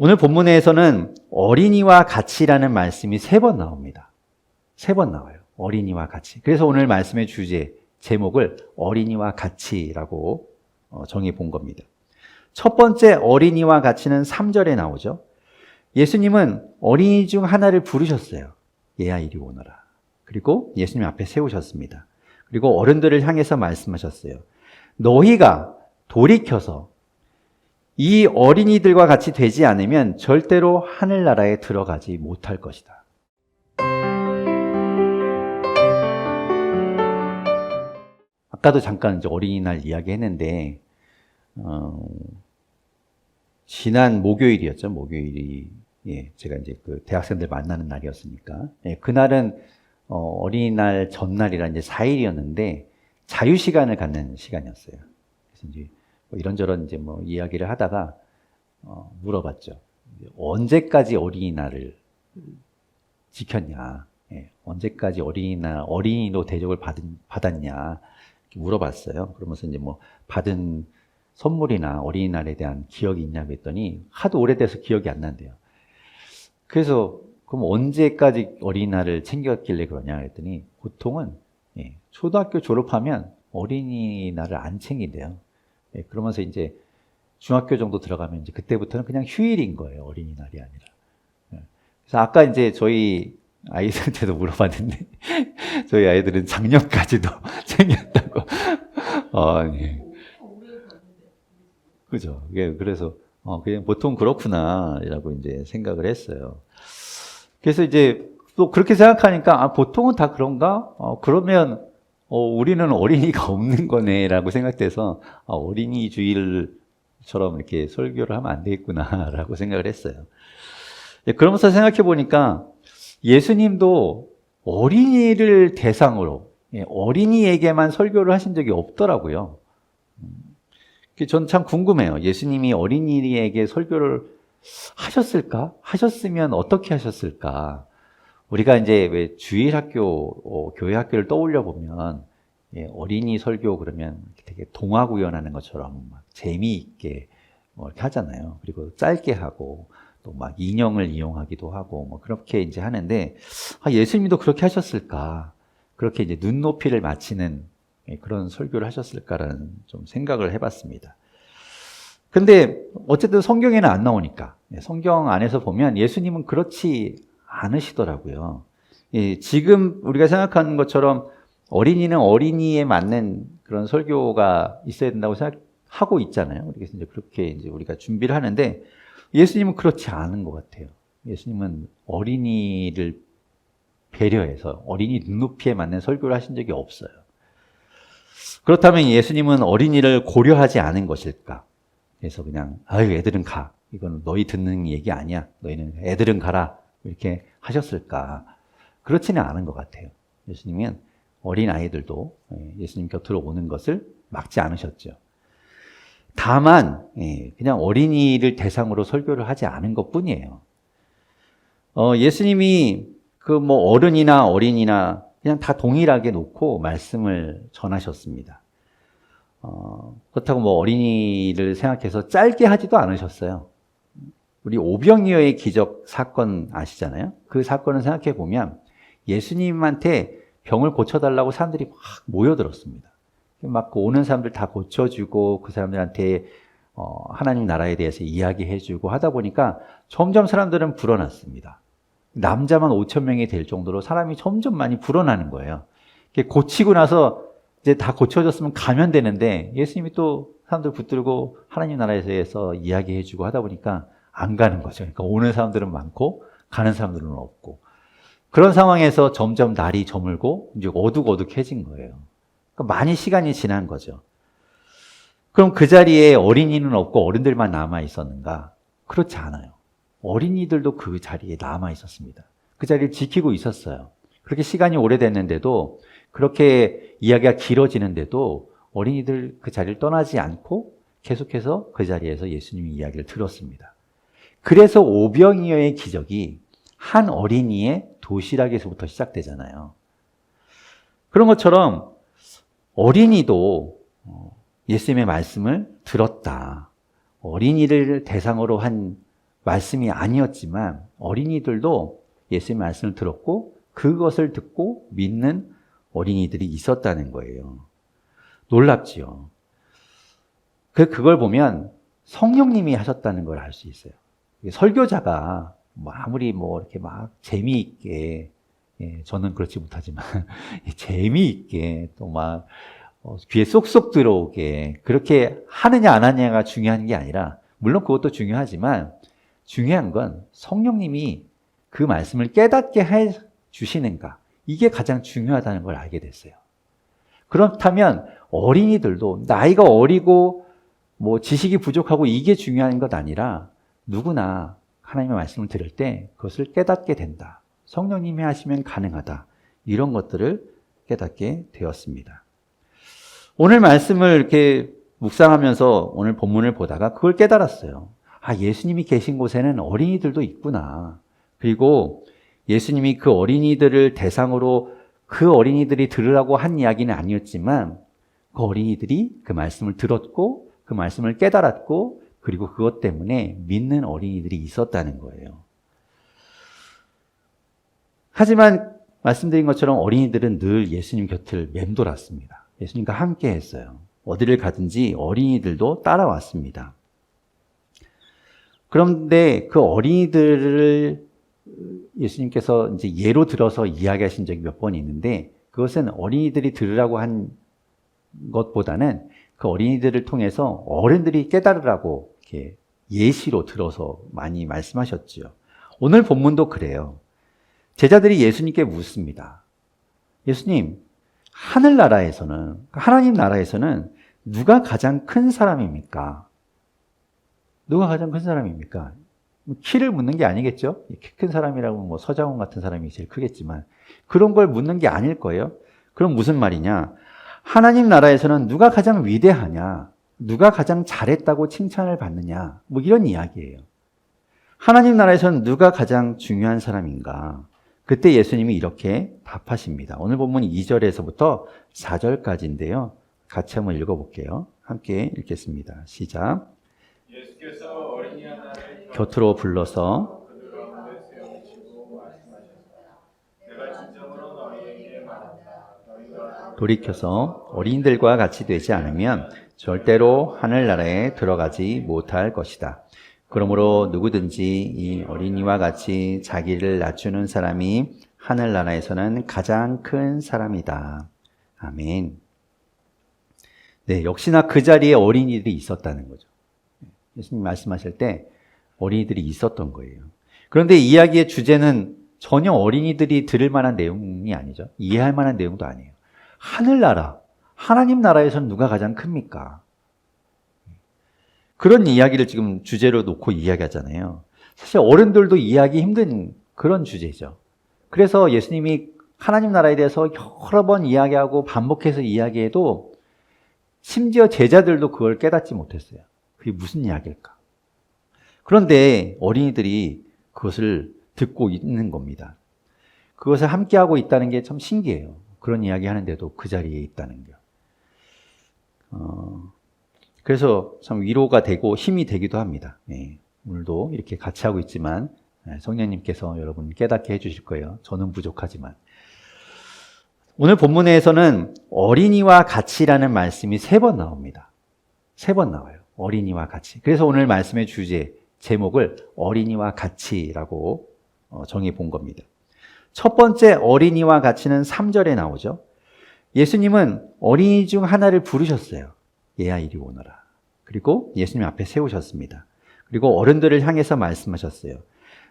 오늘 본문에서는 어린이와 같이라는 말씀이 3번 나옵니다. 3번 나와요. 어린이와 같이. 그래서 오늘 말씀의 제목을 어린이와 같이라고 정해 본 겁니다. 첫 번째 어린이와 같이는 3절에 나오죠. 예수님은 어린이 중 하나를 부르셨어요. 얘야 이리 오너라. 그리고 예수님 앞에 세우셨습니다. 그리고 어른들을 향해서 말씀하셨어요. 너희가 돌이켜서 이 어린이들과 같이 되지 않으면 절대로 하늘나라에 들어가지 못할 것이다. 아까도 잠깐 이제 어린이날 이야기했는데 지난 목요일이었죠. 목요일이 제가 이제 그 대학생들 만나는 날이었으니까 그날은 어린이날 전날이라 이제 4일이었는데 자유 시간을 갖는 시간이었어요. 그래서 이제 뭐 이런저런 이제 뭐 이야기를 하다가 물어봤죠. 언제까지 어린이날을 지켰냐? 언제까지 어린이로 대접을 받았냐? 물어봤어요. 그러면서 이제 뭐 받은 선물이나 어린이날에 대한 기억이 있냐고 했더니 하도 오래돼서 기억이 안 난대요. 그래서 그럼 언제까지 어린이날을 챙겼길래 그러냐 했더니 보통은 초등학교 졸업하면 어린이날을 안 챙긴대요. 그러면서 이제 중학교 정도 들어가면 이제 그때부터는 그냥 휴일인 거예요. 어린이날이 아니라. 그래서 아까 이제 저희 아이들한테도 물어봤는데 저희 아이들은 작년까지도 챙겼다고. 예. 그죠. 그래서 그냥 보통 그렇구나라고 이제 생각을 했어요. 그래서 이제 또 그렇게 생각하니까 보통은 다 그런가? 그러면 우리는 어린이가 없는 거네라고 생각돼서 어린이 주일처럼 이렇게 설교를 하면 안 되겠구나라고 생각을 했어요. 그러면서 생각해 보니까 예수님도 어린이를 대상으로 어린이에게만 설교를 하신 적이 없더라고요. 전 참 궁금해요. 예수님이 어린이에게 설교를 하셨을까? 하셨으면 어떻게 하셨을까? 우리가 이제 왜 주일학교, 교회 학교를 떠올려 보면 어린이 설교 그러면 되게 동화 구연하는 것처럼 막 재미있게 뭐 이렇게 하잖아요. 그리고 짧게 하고 또 막 인형을 이용하기도 하고 뭐 그렇게 이제 하는데 예수님도 그렇게 하셨을까? 그렇게 이제 눈높이를 맞추는 그런 설교를 하셨을까라는 좀 생각을 해봤습니다. 근데 어쨌든 성경에는 안 나오니까 성경 안에서 보면 예수님은 그렇지 않으시더라고요. 지금 우리가 생각하는 것처럼 어린이는 어린이에 맞는 그런 설교가 있어야 된다고 생각하고 있잖아요. 그래서 이제 그렇게 이제 우리가 준비를 하는데 예수님은 그렇지 않은 것 같아요. 예수님은 어린이를 배려해서 어린이 눈높이에 맞는 설교를 하신 적이 없어요. 그렇다면 예수님은 어린이를 고려하지 않은 것일까? 그래서 그냥 애들은 가. 이건 너희 듣는 얘기 아니야. 너희는 애들은 가라. 이렇게 하셨을까? 그렇지는 않은 것 같아요. 예수님은 어린 아이들도 예수님 곁으로 오는 것을 막지 않으셨죠. 다만 그냥 어린이를 대상으로 설교를 하지 않은 것뿐이에요. 예수님이 그 뭐 어른이나 어린이나 그냥 다 동일하게 놓고 말씀을 전하셨습니다. 그렇다고 뭐 어린이를 생각해서 짧게 하지도 않으셨어요. 우리 오병이어의 기적 사건 아시잖아요? 그 사건을 생각해 보면 예수님한테 병을 고쳐달라고 사람들이 막 모여들었습니다. 막 오는 사람들 다 고쳐주고 그 사람들한테 하나님 나라에 대해서 이야기해주고 하다 보니까 점점 사람들은 불어났습니다. 남자만 5,000명이 될 정도로 사람이 점점 많이 불어나는 거예요. 고치고 나서 이제 다 고쳐졌으면 가면 되는데 예수님이 또 사람들 붙들고 하나님 나라에 대해서 이야기해주고 하다 보니까 안 가는 거죠. 그러니까 오는 사람들은 많고 가는 사람들은 없고 그런 상황에서 점점 날이 저물고 이제 어둑어둑해진 거예요. 그러니까 많이 시간이 지난 거죠. 그럼 그 자리에 어린이는 없고 어른들만 남아 있었는가? 그렇지 않아요. 어린이들도 그 자리에 남아 있었습니다. 그 자리를 지키고 있었어요. 그렇게 시간이 오래됐는데도 그렇게 이야기가 길어지는데도 어린이들 그 자리를 떠나지 않고 계속해서 그 자리에서 예수님의 이야기를 들었습니다. 그래서 오병이어의 기적이 한 어린이의 도시락에서부터 시작되잖아요. 그런 것처럼 어린이도 예수님의 말씀을 들었다. 어린이를 대상으로 한 말씀이 아니었지만 어린이들도 예수님의 말씀을 들었고 그것을 듣고 믿는 어린이들이 있었다는 거예요. 놀랍지요. 그걸 보면 성령님이 하셨다는 걸 알 수 있어요. 설교자가 아무리 이렇게 막 재미있게, 저는 그렇지 못하지만, 재미있게 또 귀에 쏙쏙 들어오게 그렇게 하느냐 안 하느냐가 중요한 게 아니라, 물론 그것도 중요하지만, 중요한 건 성령님이 그 말씀을 깨닫게 해 주시는가. 이게 가장 중요하다는 걸 알게 됐어요. 그렇다면 어린이들도 나이가 어리고 지식이 부족하고 이게 중요한 것 아니라 누구나 하나님의 말씀을 들을 때 그것을 깨닫게 된다. 성령님이 하시면 가능하다. 이런 것들을 깨닫게 되었습니다. 오늘 말씀을 이렇게 묵상하면서 오늘 본문을 보다가 그걸 깨달았어요. 예수님이 계신 곳에는 어린이들도 있구나. 그리고 예수님이 그 어린이들을 대상으로 그 어린이들이 들으라고 한 이야기는 아니었지만 그 어린이들이 그 말씀을 들었고 그 말씀을 깨달았고 그리고 그것 때문에 믿는 어린이들이 있었다는 거예요. 하지만 말씀드린 것처럼 어린이들은 늘 예수님 곁을 맴돌았습니다. 예수님과 함께 했어요. 어디를 가든지 어린이들도 따라왔습니다. 그런데 그 어린이들을 예수님께서 이제 예로 들어서 이야기하신 적이 몇 번 있는데 그것은 어린이들이 들으라고 한 것보다는 그 어린이들을 통해서 어른들이 깨달으라고 이렇게 예시로 들어서 많이 말씀하셨죠. 오늘 본문도 그래요. 제자들이 예수님께 묻습니다. 예수님, 하늘나라에서는, 하나님 나라에서는 누가 가장 큰 사람입니까? 누가 가장 큰 사람입니까? 키를 묻는 게 아니겠죠? 키 큰 사람이라고 서장훈 같은 사람이 제일 크겠지만 그런 걸 묻는 게 아닐 거예요. 그럼 무슨 말이냐? 하나님 나라에서는 누가 가장 위대하냐? 누가 가장 잘했다고 칭찬을 받느냐? 이런 이야기예요. 하나님 나라에서는 누가 가장 중요한 사람인가? 그때 예수님이 이렇게 답하십니다. 오늘 본문 2절에서부터 4절까지인데요. 같이 한번 읽어볼게요. 함께 읽겠습니다. 시작. 예수께서 어린이 하나를 곁으로 불러서 그들 가운데 세워주시고 말씀하셨다. 내가 진정으로 너희에게 말한다. 너희가 돌이켜서 어린이들과 같이 되지 않으면 절대로 하늘나라에 들어가지 못할 것이다. 그러므로 누구든지 이 어린이와 같이 자기를 낮추는 사람이 하늘나라에서는 가장 큰 사람이다. 아멘. 네, 역시나 그 자리에 어린이들이 있었다는 거죠. 예수님 말씀하실 때 어린이들이 있었던 거예요. 그런데 이야기의 주제는 전혀 어린이들이 들을 만한 내용이 아니죠. 이해할 만한 내용도 아니에요. 하늘나라, 하나님 나라에서는 누가 가장 큽니까? 그런 이야기를 지금 주제로 놓고 이야기하잖아요. 사실 어른들도 이해하기 힘든 그런 주제죠. 그래서 예수님이 하나님 나라에 대해서 여러 번 이야기하고 반복해서 이야기해도 심지어 제자들도 그걸 깨닫지 못했어요. 그게 무슨 이야기일까? 그런데 어린이들이 그것을 듣고 있는 겁니다. 그것을 함께하고 있다는 게 참 신기해요. 그런 이야기 하는데도 그 자리에 있다는 게. 그래서 참 위로가 되고 힘이 되기도 합니다. 오늘도 이렇게 같이 하고 있지만 성령님께서 여러분 깨닫게 해주실 거예요. 저는 부족하지만. 오늘 본문에서는 어린이와 같이라는 말씀이 3번 나옵니다. 3번 나와요. 어린이와 같이. 그래서 오늘 말씀의 주제, 제목을 어린이와 같이라고 정해 본 겁니다. 첫 번째 어린이와 같이는 3절에 나오죠. 예수님은 어린이 중 하나를 부르셨어요. 얘야 이리 오너라. 그리고 예수님 앞에 세우셨습니다. 그리고 어른들을 향해서 말씀하셨어요.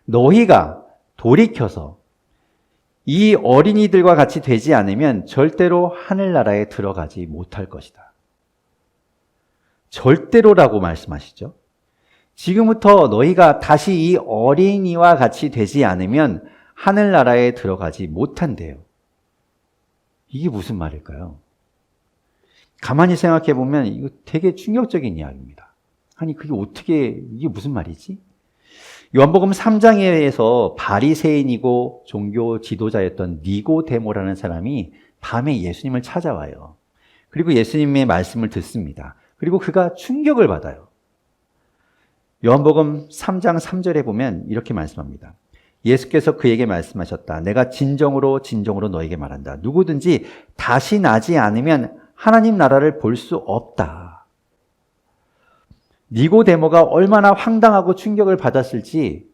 너희가 돌이켜서 이 어린이들과 같이 되지 않으면 절대로 하늘나라에 들어가지 못할 것이다. 절대로라고 말씀하시죠. 지금부터 너희가 다시 이 어린이와 같이 되지 않으면 하늘나라에 들어가지 못한대요. 이게 무슨 말일까요? 가만히 생각해 보면 이거 되게 충격적인 이야기입니다. 아니 그게 어떻게 이게 무슨 말이지? 요한복음 3장에서 바리새인이고 종교 지도자였던 니고데모라는 사람이 밤에 예수님을 찾아와요. 그리고 예수님의 말씀을 듣습니다. 그리고 그가 충격을 받아요. 요한복음 3장 3절에 보면 이렇게 말씀합니다. 예수께서 그에게 말씀하셨다. 내가 진정으로 진정으로 너에게 말한다. 누구든지 다시 나지 않으면 하나님 나라를 볼 수 없다. 니고데모가 얼마나 황당하고 충격을 받았을지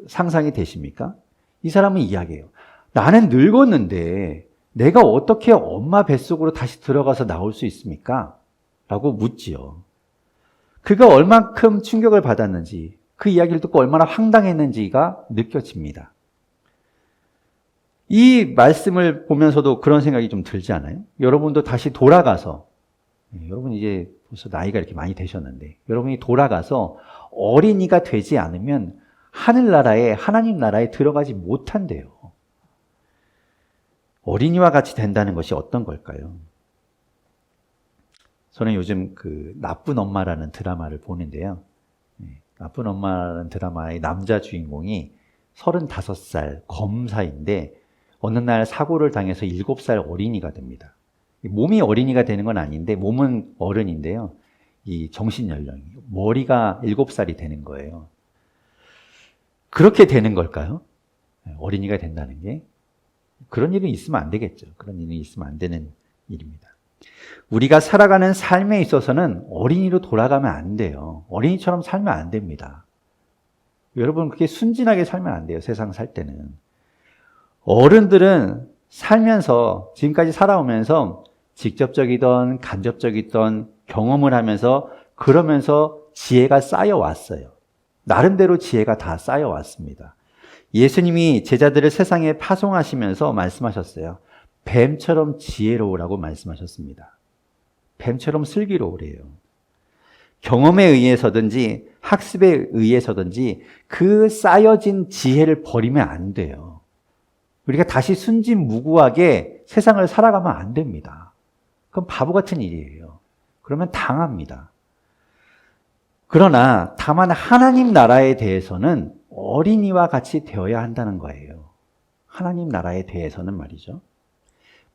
상상이 되십니까? 이 사람은 이야기해요. 나는 늙었는데 내가 어떻게 엄마 뱃속으로 다시 들어가서 나올 수 있습니까? 라고 묻지요. 그가 얼만큼 충격을 받았는지, 그 이야기를 듣고 얼마나 황당했는지가 느껴집니다. 이 말씀을 보면서도 그런 생각이 좀 들지 않아요? 여러분도 다시 돌아가서, 여러분 이제 벌써 나이가 이렇게 많이 되셨는데, 여러분이 돌아가서 어린이가 되지 않으면 하늘나라에, 하나님 나라에 들어가지 못한대요. 어린이와 같이 된다는 것이 어떤 걸까요? 저는 요즘 그 나쁜 엄마라는 드라마를 보는데요. 나쁜 엄마라는 드라마의 남자 주인공이 35살 검사인데 어느 날 사고를 당해서 7살 어린이가 됩니다. 몸이 어린이가 되는 건 아닌데 몸은 어른인데요. 이 정신 연령이, 머리가 7살이 되는 거예요. 그렇게 되는 걸까요? 어린이가 된다는 게? 그런 일은 있으면 안 되겠죠. 그런 일은 있으면 안 되는 일입니다. 우리가 살아가는 삶에 있어서는 어린이로 돌아가면 안 돼요. 어린이처럼 살면 안 됩니다. 여러분, 그렇게 순진하게 살면 안 돼요. 세상 살 때는. 어른들은 살면서, 지금까지 살아오면서 직접적이든 간접적이든 경험을 하면서 그러면서 지혜가 쌓여왔어요. 나름대로 지혜가 다 쌓여왔습니다. 예수님이 제자들을 세상에 파송하시면서 말씀하셨어요. 뱀처럼 지혜로우라고 말씀하셨습니다. 뱀처럼 슬기로우래요. 경험에 의해서든지 학습에 의해서든지 그 쌓여진 지혜를 버리면 안 돼요. 우리가 다시 순진무구하게 세상을 살아가면 안 됩니다. 그건 바보 같은 일이에요. 그러면 당합니다. 그러나 다만 하나님 나라에 대해서는 어린이와 같이 되어야 한다는 거예요. 하나님 나라에 대해서는 말이죠.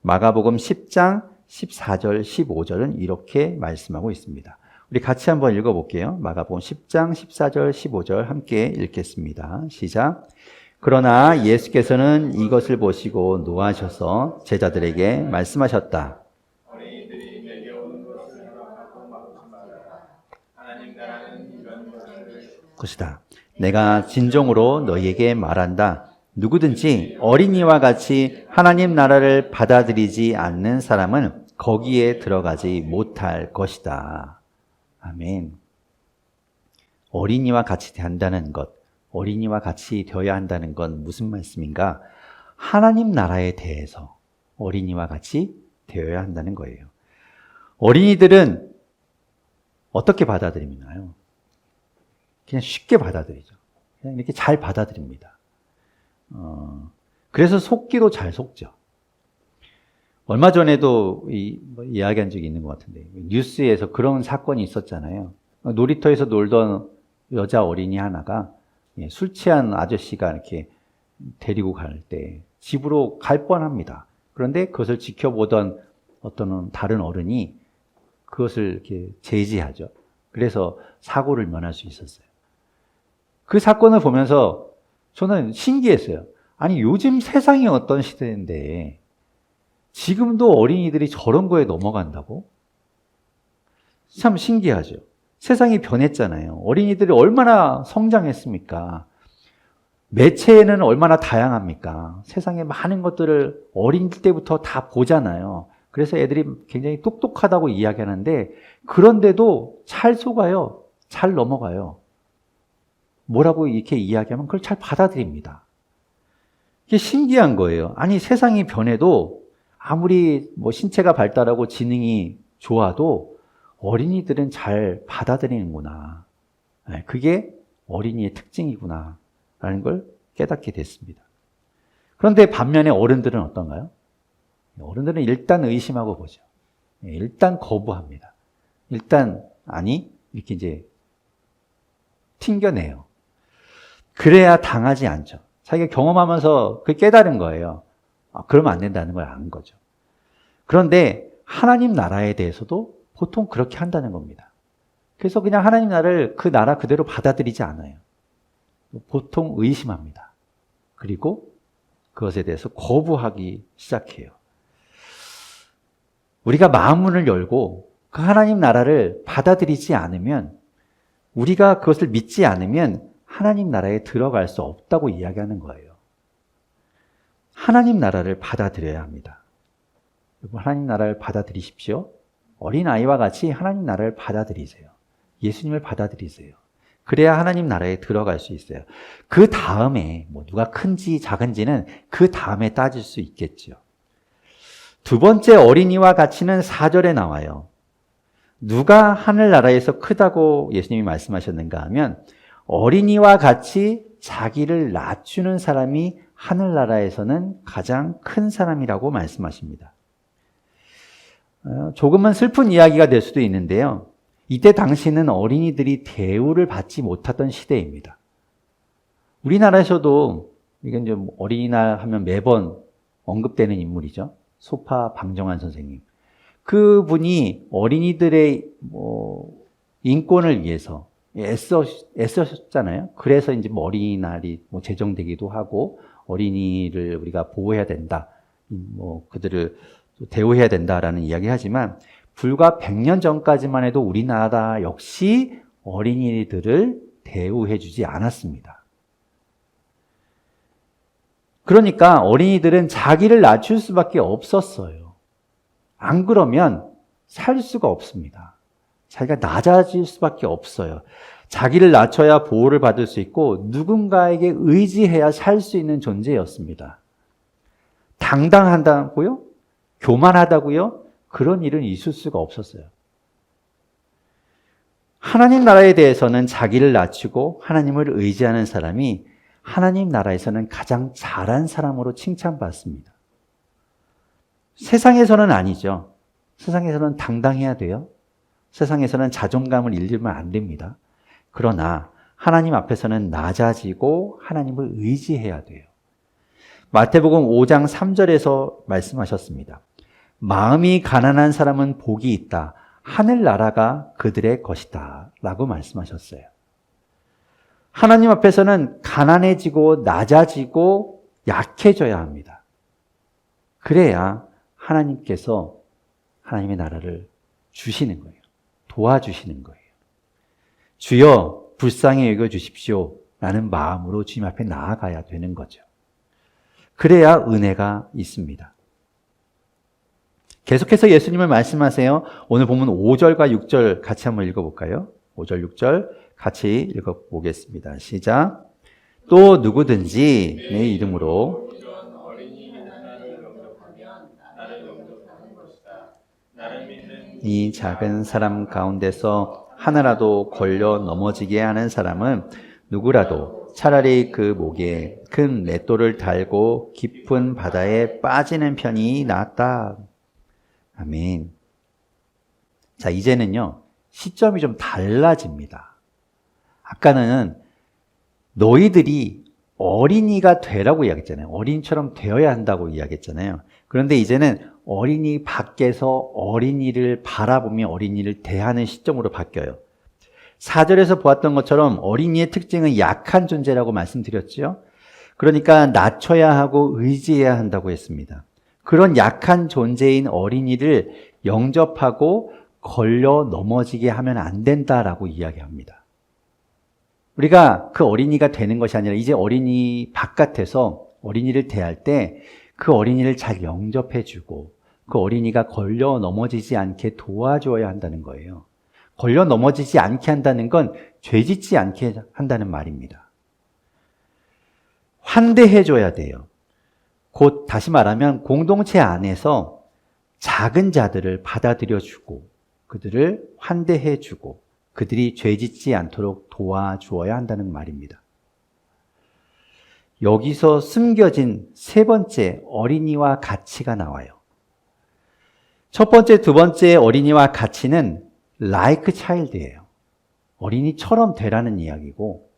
마가복음 10장 14절 15절은 이렇게 말씀하고 있습니다. 우리 같이 한번 읽어볼게요. 마가복음 10장 14절 15절 함께 읽겠습니다. 시작. 그러나 예수께서는 이것을 보시고 노하셔서 제자들에게 말씀하셨다. 어린이들이 내게 오는 것을 허락하고 막지 말아라. 하나님 나라는 이런 것이다. 내가 진정으로 너희에게 말한다. 누구든지 어린이와 같이 하나님 나라를 받아들이지 않는 사람은 거기에 들어가지 못할 것이다. 아멘. 어린이와 같이 한다는 것, 어린이와 같이 되어야 한다는 건 무슨 말씀인가? 하나님 나라에 대해서 어린이와 같이 되어야 한다는 거예요. 어린이들은 어떻게 받아들이나요? 그냥 쉽게 받아들이죠. 그냥 이렇게 잘 받아들입니다. 그래서 속기도 잘 속죠. 얼마 전에도 이야기한 적이 있는 것 같은데, 뉴스에서 그런 사건이 있었잖아요. 놀이터에서 놀던 여자 어린이 하나가 술 취한 아저씨가 이렇게 데리고 갈 때 집으로 갈 뻔합니다. 그런데 그것을 지켜보던 어떤 다른 어른이 그것을 이렇게 제지하죠. 그래서 사고를 면할 수 있었어요. 그 사건을 보면서 저는 신기했어요. 아니, 요즘 세상이 어떤 시대인데 지금도 어린이들이 저런 거에 넘어간다고? 참 신기하죠. 세상이 변했잖아요. 어린이들이 얼마나 성장했습니까? 매체는 얼마나 다양합니까? 세상에 많은 것들을 어린 때부터 다 보잖아요. 그래서 애들이 굉장히 똑똑하다고 이야기하는데 그런데도 잘 속아요. 잘 넘어가요. 뭐라고 이렇게 이야기하면 그걸 잘 받아들입니다. 이게 신기한 거예요. 아니, 세상이 변해도 아무리 신체가 발달하고 지능이 좋아도 어린이들은 잘 받아들이는구나. 그게 어린이의 특징이구나 라는 걸 깨닫게 됐습니다. 그런데 반면에 어른들은 어떤가요? 어른들은 일단 의심하고 보죠. 일단 거부합니다. 일단 아니 이렇게 이제 튕겨내요. 그래야 당하지 않죠. 자기가 경험하면서 그 깨달은 거예요. 그러면 안 된다는 걸 아는 거죠. 그런데 하나님 나라에 대해서도 보통 그렇게 한다는 겁니다. 그래서 그냥 하나님 나라를 그 나라 그대로 받아들이지 않아요. 보통 의심합니다. 그리고 그것에 대해서 거부하기 시작해요. 우리가 마음문을 열고 그 하나님 나라를 받아들이지 않으면, 우리가 그것을 믿지 않으면 하나님 나라에 들어갈 수 없다고 이야기하는 거예요. 하나님 나라를 받아들여야 합니다. 여러분, 하나님 나라를 받아들이십시오. 어린아이와 같이 하나님 나라를 받아들이세요. 예수님을 받아들이세요. 그래야 하나님 나라에 들어갈 수 있어요. 그 다음에 누가 큰지 작은지는 그 다음에 따질 수 있겠죠. 두 번째 어린이와 같이는 4절에 나와요. 누가 하늘나라에서 크다고 예수님이 말씀하셨는가 하면, 어린이와 같이 자기를 낮추는 사람이 하늘나라에서는 가장 큰 사람이라고 말씀하십니다. 조금은 슬픈 이야기가 될 수도 있는데요. 이때 당시는 어린이들이 대우를 받지 못하던 시대입니다. 우리나라에서도, 이건 좀 어린이날 하면 매번 언급되는 인물이죠. 소파 방정환 선생님. 그분이 어린이들의 인권을 위해서 애쓰셨잖아요. 그래서 이제 어린이날이 제정되기도 하고, 어린이를 우리가 보호해야 된다, 그들을 대우해야 된다라는 이야기 하지만, 불과 100년 전까지만 해도 우리나라 역시 어린이들을 대우해 주지 않았습니다. 그러니까 어린이들은 자기를 낮출 수밖에 없었어요. 안 그러면 살 수가 없습니다. 자기가 낮아질 수밖에 없어요. 자기를 낮춰야 보호를 받을 수 있고 누군가에게 의지해야 살 수 있는 존재였습니다. 당당하다고요? 교만하다고요? 그런 일은 있을 수가 없었어요. 하나님 나라에 대해서는 자기를 낮추고 하나님을 의지하는 사람이 하나님 나라에서는 가장 잘한 사람으로 칭찬받습니다. 세상에서는 아니죠. 세상에서는 당당해야 돼요. 세상에서는 자존감을 잃으면 안 됩니다. 그러나 하나님 앞에서는 낮아지고 하나님을 의지해야 돼요. 마태복음 5장 3절에서 말씀하셨습니다. 마음이 가난한 사람은 복이 있다. 하늘나라가 그들의 것이다. 라고 말씀하셨어요. 하나님 앞에서는 가난해지고 낮아지고 약해져야 합니다. 그래야 하나님께서 하나님의 나라를 주시는 거예요. 도와주시는 거예요. 주여 불쌍히 여겨주십시오 라는 마음으로 주님 앞에 나아가야 되는 거죠. 그래야 은혜가 있습니다. 계속해서 예수님을 말씀하세요. 오늘 보면 5절과 6절 같이 한번 읽어볼까요? 5절, 6절 같이 읽어보겠습니다. 시작. 또 누구든지 내 이름으로 이런 어린이 하나를 영접하면 나를 영접하는 것이다. 나를 믿는 이 작은 사람 가운데서 하나라도 걸려 넘어지게 하는 사람은 누구라도 차라리 그 목에 큰 맷돌을 달고 깊은 바다에 빠지는 편이 낫다. 아멘. 자, 이제는요, 시점이 좀 달라집니다. 아까는 너희들이 어린이가 되라고 이야기했잖아요. 어린이처럼 되어야 한다고 이야기했잖아요. 그런데 이제는 어린이 밖에서 어린이를 바라보며 어린이를 대하는 시점으로 바뀌어요. 4절에서 보았던 것처럼 어린이의 특징은 약한 존재라고 말씀드렸죠. 그러니까 낮춰야 하고 의지해야 한다고 했습니다. 그런 약한 존재인 어린이를 영접하고 걸려 넘어지게 하면 안 된다라고 이야기합니다. 우리가 그 어린이가 되는 것이 아니라 이제 어린이 바깥에서 어린이를 대할 때 그 어린이를 잘 영접해주고 그 어린이가 걸려 넘어지지 않게 도와줘야 한다는 거예요. 걸려 넘어지지 않게 한다는 건 죄짓지 않게 한다는 말입니다. 환대해줘야 돼요. 곧 다시 말하면 공동체 안에서 작은 자들을 받아들여주고 그들을 환대해주고 그들이 죄짓지 않도록 도와주어야 한다는 말입니다. 여기서 숨겨진 세 번째 어린이와 가치가 나와요. 첫 번째, 두 번째 어린이와 가치는 like child예요. 어린이처럼 되라는 이야기고,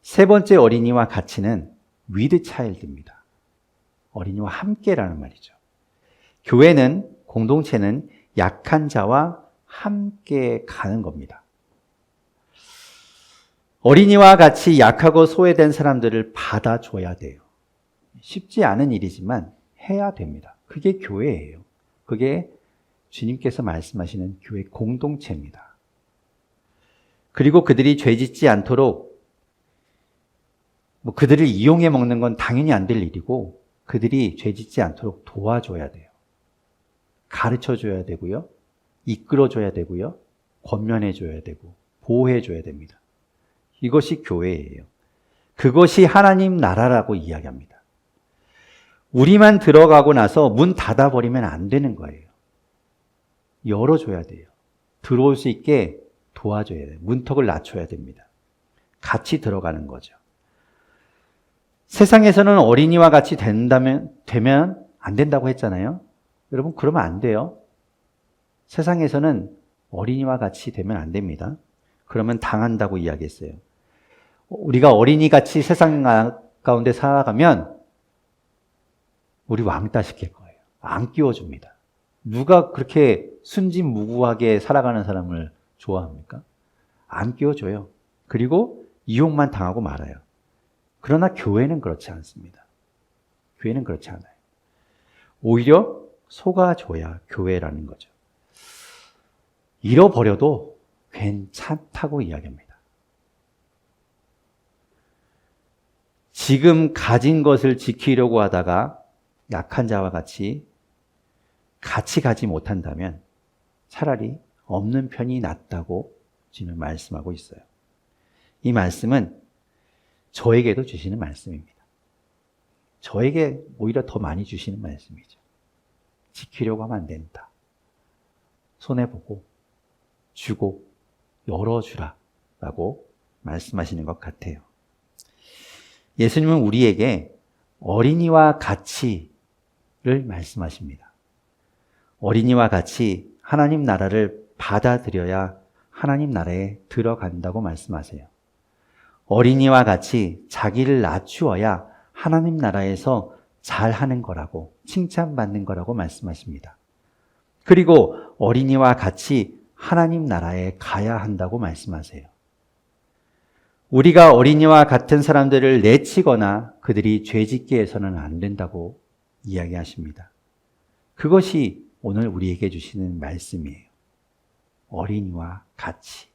세 번째 어린이와 가치는 with child입니다. 어린이와 함께라는 말이죠. 교회는, 공동체는 약한 자와 함께 가는 겁니다. 어린이와 같이 약하고 소외된 사람들을 받아줘야 돼요. 쉽지 않은 일이지만 해야 됩니다. 그게 교회예요. 그게 주님께서 말씀하시는 교회 공동체입니다. 그리고 그들이 죄 짓지 않도록 그들을 이용해 먹는 건 당연히 안 될 일이고 그들이 죄 짓지 않도록 도와줘야 돼요. 가르쳐줘야 되고요. 이끌어줘야 되고요. 권면해줘야 되고 보호해줘야 됩니다. 이것이 교회예요. 그것이 하나님 나라라고 이야기합니다. 우리만 들어가고 나서 문 닫아버리면 안 되는 거예요. 열어줘야 돼요. 들어올 수 있게 도와줘야 돼요. 문턱을 낮춰야 됩니다. 같이 들어가는 거죠. 세상에서는 어린이와 같이 되면 안 된다고 했잖아요. 여러분, 그러면 안 돼요. 세상에서는 어린이와 같이 되면 안 됩니다. 그러면 당한다고 이야기했어요. 우리가 어린이같이 세상 가운데 살아가면 우리 왕따 시킬 거예요. 안 끼워줍니다. 누가 그렇게 순진무구하게 살아가는 사람을 좋아합니까? 안 끼워줘요. 그리고 이용만 당하고 말아요. 그러나 교회는 그렇지 않습니다. 교회는 그렇지 않아요. 오히려 속아줘야 교회라는 거죠. 잃어버려도 괜찮다고 이야기합니다. 지금 가진 것을 지키려고 하다가 약한 자와 같이 가지 못한다면 차라리 없는 편이 낫다고 지금 말씀하고 있어요. 이 말씀은 저에게도 주시는 말씀입니다. 저에게 오히려 더 많이 주시는 말씀이죠. 지키려고 하면 안 된다. 손해보고 주고 열어주라 라고 말씀하시는 것 같아요. 예수님은 우리에게 어린이와 같이를 말씀하십니다. 어린이와 같이 하나님 나라를 받아들여야 하나님 나라에 들어간다고 말씀하세요. 어린이와 같이 자기를 낮추어야 하나님 나라에서 잘하는 거라고, 칭찬받는 거라고 말씀하십니다. 그리고 어린이와 같이 하나님 나라에 가야 한다고 말씀하세요. 우리가 어린이와 같은 사람들을 내치거나 그들이 죄짓게 해서는 안 된다고 이야기하십니다. 그것이 오늘 우리에게 주시는 말씀이에요. 어린이와 같이.